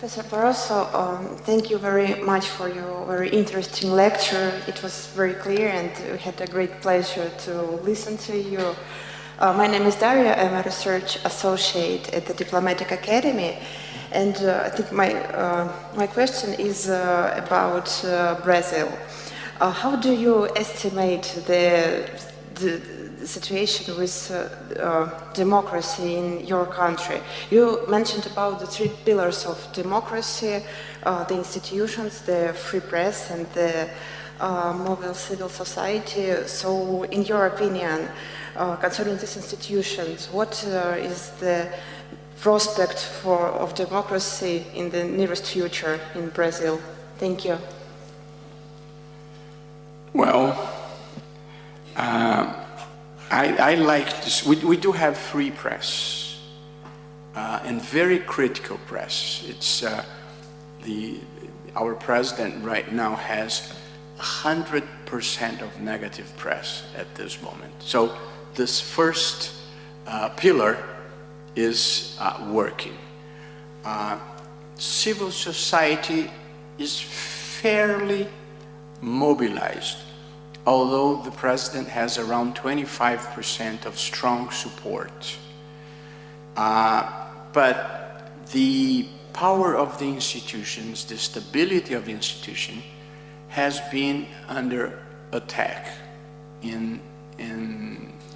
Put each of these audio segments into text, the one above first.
Professor Barroso, thank you very much for your very interesting lecture. It was very clear and we had a great pleasure to listen to you. My name is Daria, I'm a research associate at the Diplomatic Academy, and I think my question is about Brazil. How do you estimate the situation with democracy in your country? You mentioned about the three pillars of democracy, the institutions, the free press, and the mobile civil society. So, in your opinion, concerning these institutions, what is the prospect of democracy in the nearest future in Brazil? Thank you. Well, I like this. We do have free press and very critical press. It's our president right now has 100% of negative press at this moment. So this first pillar is working. Civil society is fairly mobilized, although the president has around 25% of strong support. But the power of the institutions, the stability of the institution, has been under attack in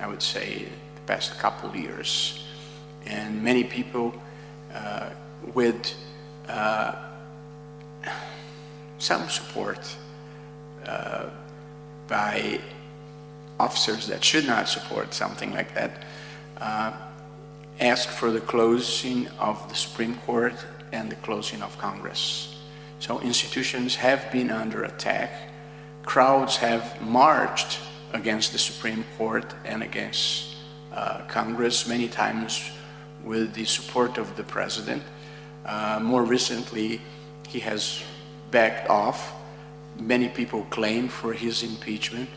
I would say, the past couple of years. And many people with some support by officers that should not support something like that, ask for the closing of the Supreme Court and the closing of Congress. So institutions have been under attack. Crowds have marched against the Supreme Court and against Congress, many times with the support of the president. More recently, he has backed off. Many people claim for his impeachment,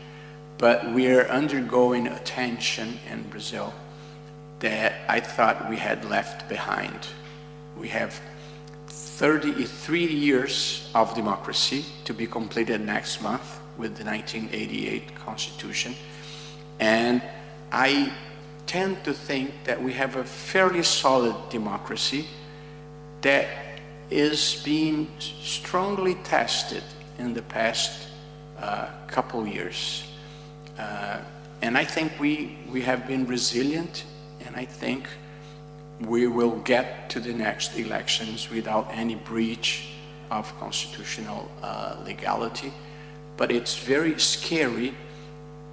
but we are undergoing a tension in Brazil that I thought we had left behind. We have 33 years of democracy to be completed next month with the 1988 Constitution, and I tend to think that we have a fairly solid democracy that is being strongly tested in the past couple years. And I think we have been resilient, and I think we will get to the next elections without any breach of constitutional legality. But it's very scary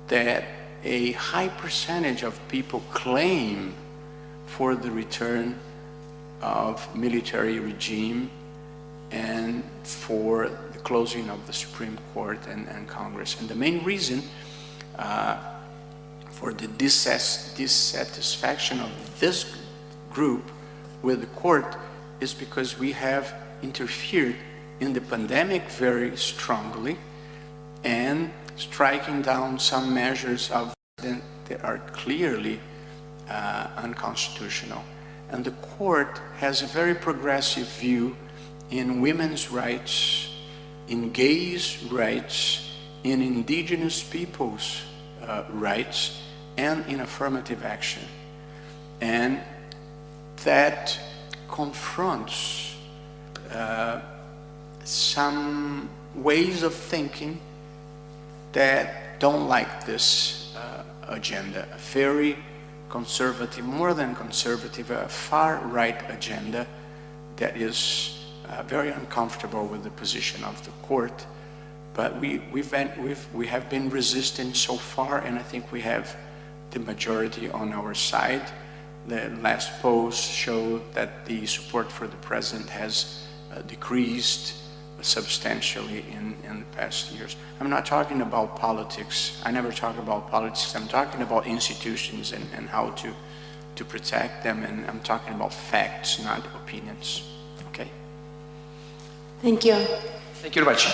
that a high percentage of people claim for the return of military regime and for the closing of the Supreme Court and Congress. And the main reason for the dissatisfaction of this group with the court is because we have interfered in the pandemic very strongly and striking down some measures of that are clearly unconstitutional. And the court has a very progressive view in women's rights, in gays' rights, in indigenous people's rights, and in affirmative action. And that confronts some ways of thinking that don't like this agenda, a very conservative, more than conservative, a far-right agenda that is very uncomfortable with the position of the court. But we have been resisting so far, and I think we have the majority on our side. The last polls show that the support for the president has decreased substantially in the past years. I'm not talking about politics. I never talk about politics. I'm talking about institutions and how to protect them, and I'm talking about facts, not opinions. Okay? Thank you. Thank you very much.